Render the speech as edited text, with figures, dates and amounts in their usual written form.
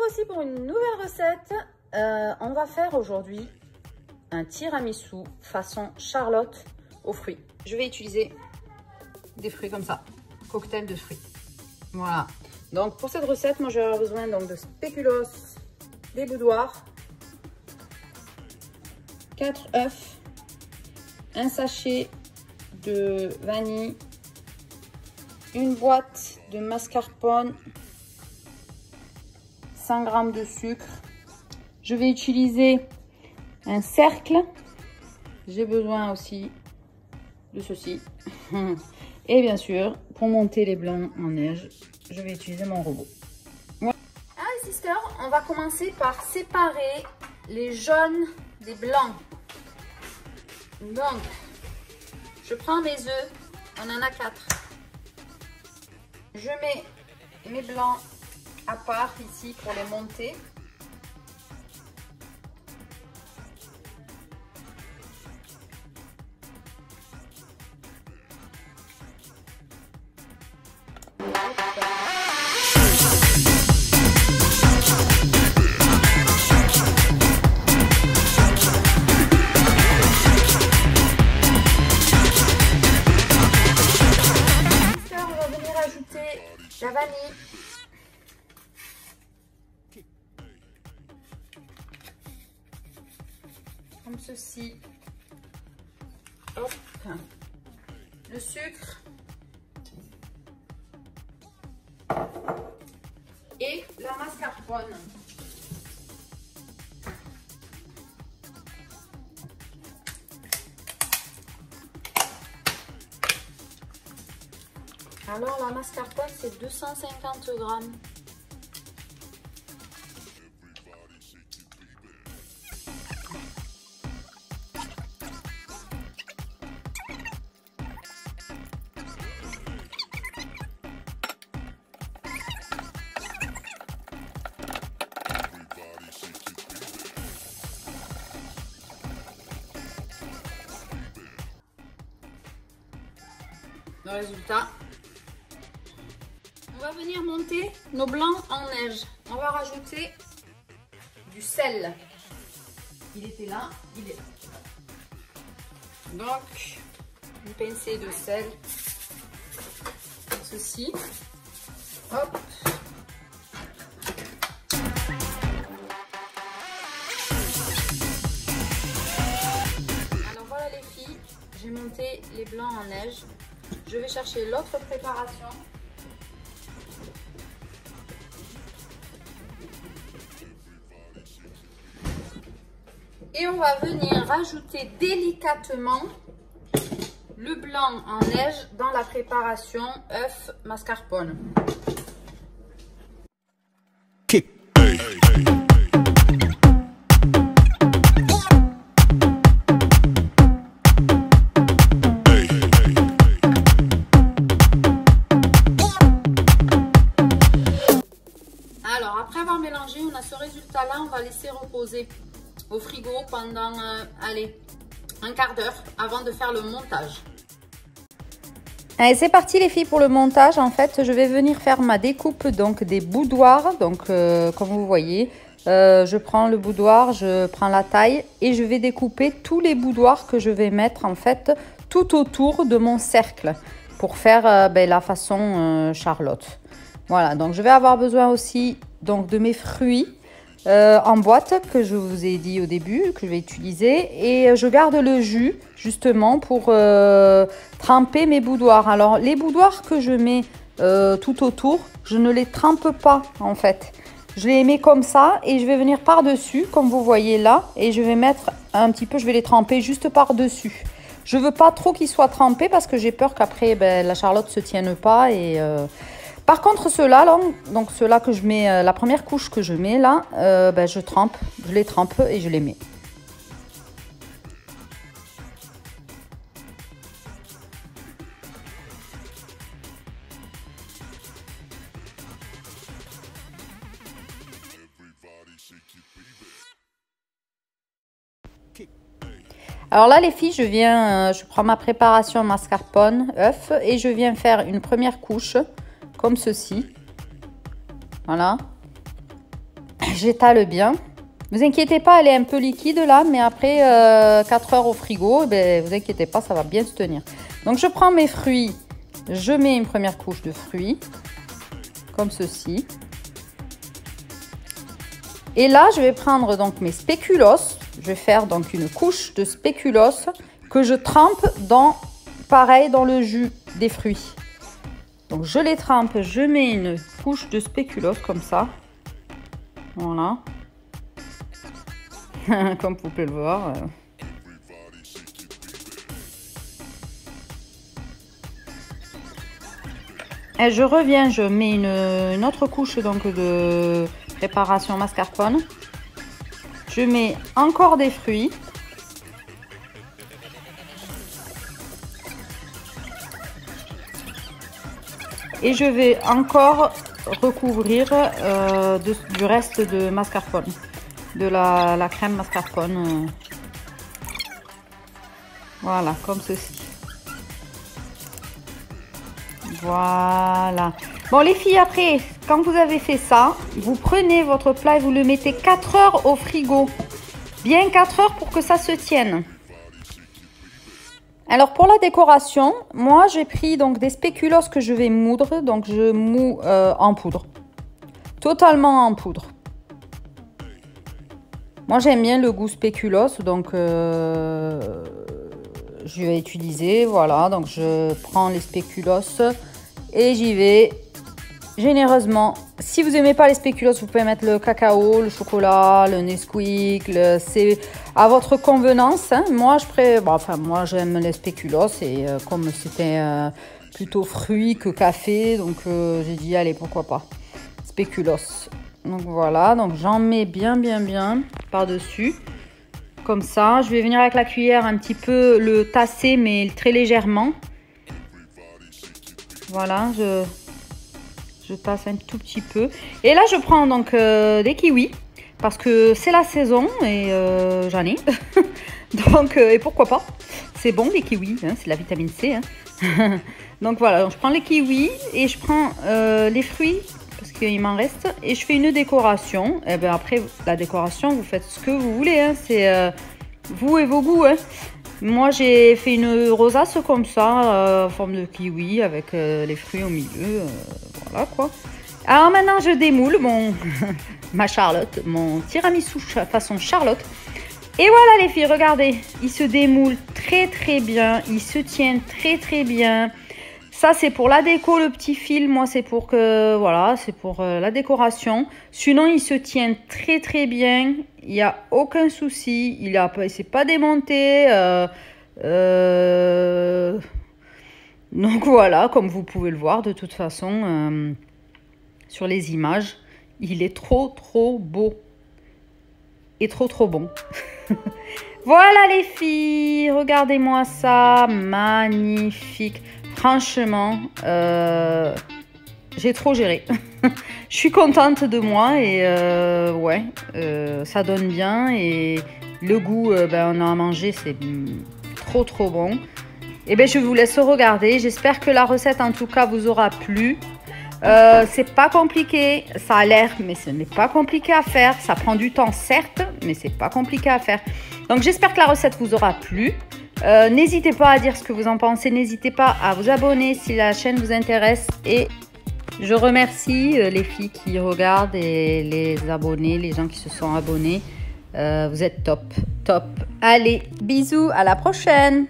revoici pour une nouvelle recette. On va faire aujourd'hui un tiramisu façon Charlotte aux fruits. Je vais utiliser des fruits comme ça, cocktail de fruits. Voilà. Donc pour cette recette, moi j'aurai besoin donc de spéculoos, des boudoirs, 4 œufs, un sachet de vanille, une boîte de mascarpone, 100 g de sucre. Je vais utiliser un cercle. J'ai besoin aussi de ceci. Et bien sûr, pour monter les blancs en neige, je vais utiliser mon robot. Voilà. Allez, sisters, on va commencer par séparer les jaunes des blancs. Donc, je prends mes œufs, on en a 4. Je mets mes blancs à part ici pour les monter. La vanille, comme ceci, hop, le sucre et la mascarpone. Alors la mascarpone c'est 250 grammes. Le résultat. On va venir monter nos blancs en neige. On va rajouter du sel. Il était là, il est là. Donc, une pincée de sel. Comme ceci. Hop. Alors voilà les filles, j'ai monté les blancs en neige. Je vais chercher l'autre préparation. Et on va venir rajouter délicatement le blanc en neige dans la préparation œuf mascarpone. Alors après avoir mélangé, on a ce résultat là, on va laisser reposer au frigo pendant allez, un quart d'heure avant de faire le montage. Allez, c'est parti les filles pour le montage. En fait, je vais venir faire ma découpe donc des boudoirs. Donc comme vous voyez, je prends le boudoir, je prends la taille et je vais découper tous les boudoirs que je vais mettre en fait tout autour de mon cercle pour faire la façon Charlotte. Voilà, donc je vais avoir besoin aussi donc de mes fruits en boîte que je vous ai dit au début que je vais utiliser, et je garde le jus justement pour tremper mes boudoirs. Alors les boudoirs que je mets tout autour, je ne les trempe pas en fait, je les mets comme ça et je vais venir par dessus comme vous voyez là, et je vais mettre un petit peu, je vais les tremper juste par dessus. Je veux pas trop qu'ils soient trempés parce que j'ai peur qu'après la Charlotte se tienne pas. Et par contre, ceux-là, donc ceux-là que je mets, la première couche que je mets là, je les trempe et je les mets. Alors là les filles, je prends ma préparation mascarpone, œuf, et je viens faire une première couche comme ceci. Voilà. j'étale bien. Vous inquiétez pas, elle est un peu liquide là, mais après 4 heures au frigo, eh ben, vous inquiétez pas, ça va bien se tenir. Donc je prends mes fruits, je mets une première couche de fruits, comme ceci. Et là, je vais prendre donc mes spéculoos. Je vais faire donc une couche de spéculoos que je trempe dans, pareil, dans le jus des fruits. Donc je les trempe, je mets une couche de spéculoos comme ça. Voilà. Comme vous pouvez le voir. Et je reviens, je mets une autre couche donc de préparation mascarpone. Je mets encore des fruits. Et je vais encore recouvrir du reste de mascarpone, de la crème mascarpone. Voilà, comme ceci. Voilà. Bon les filles, après, quand vous avez fait ça, vous prenez votre plat et vous le mettez 4 heures au frigo. Bien 4 heures pour que ça se tienne. Alors pour la décoration, moi j'ai pris donc des spéculoos que je vais moudre. Donc je moue en poudre. Totalement en poudre. Moi j'aime bien le goût spéculoos, donc je vais utiliser, voilà, donc je prends les spéculoos et j'y vais généreusement. Si vous n'aimez pas les spéculoos, vous pouvez mettre le cacao, le chocolat, le Nesquik, c'est à votre convenance. Hein. Moi, moi j'aime les spéculoos et comme c'était plutôt fruits que café, donc j'ai dit allez, pourquoi pas, spéculoos. Donc voilà, donc j'en mets bien par-dessus. Comme ça, je vais venir avec la cuillère un petit peu le tasser, mais très légèrement. Voilà, je tasse un tout petit peu. Et là, je prends donc des kiwis, parce que c'est la saison et j'en ai. Donc, et pourquoi pas? C'est bon les kiwis, hein, c'est de la vitamine C. Hein. Donc voilà, donc je prends les kiwis et je prends les fruits, parce qu'il m'en reste, et je fais une décoration. Et bien après, la décoration, vous faites ce que vous voulez, hein. C'est vous et vos goûts. Hein. Moi, j'ai fait une rosace comme ça, en forme de kiwi, avec les fruits au milieu. Voilà quoi. Alors maintenant, je démoule ma Charlotte, mon tiramisu façon Charlotte. Et voilà les filles, regardez, il se démoule très bien, il se tient très bien. Ça c'est pour la déco, le petit fil, moi c'est pour que, voilà, c'est pour la décoration. Sinon il se tient très bien, il n'y a aucun souci, il s'est pas démonté. Donc voilà, comme vous pouvez le voir de toute façon sur les images, il est trop beau et trop bon. Voilà les filles, regardez-moi ça, magnifique. Franchement, j'ai trop géré. Je suis contente de moi et ouais, ça donne bien et le goût, on a à manger, c'est trop bon. Et ben je vous laisse regarder. J'espère que la recette en tout cas vous aura plu. C'est pas compliqué, ça a l'air, mais ce n'est pas compliqué à faire. Ça prend du temps certes, mais c'est pas compliqué à faire. Donc j'espère que la recette vous aura plu. N'hésitez pas à dire ce que vous en pensez. N'hésitez pas à vous abonner si la chaîne vous intéresse. Et je remercie les filles qui regardent et les abonnés, les gens qui se sont abonnés. Vous êtes top. Allez, bisous, à la prochaine.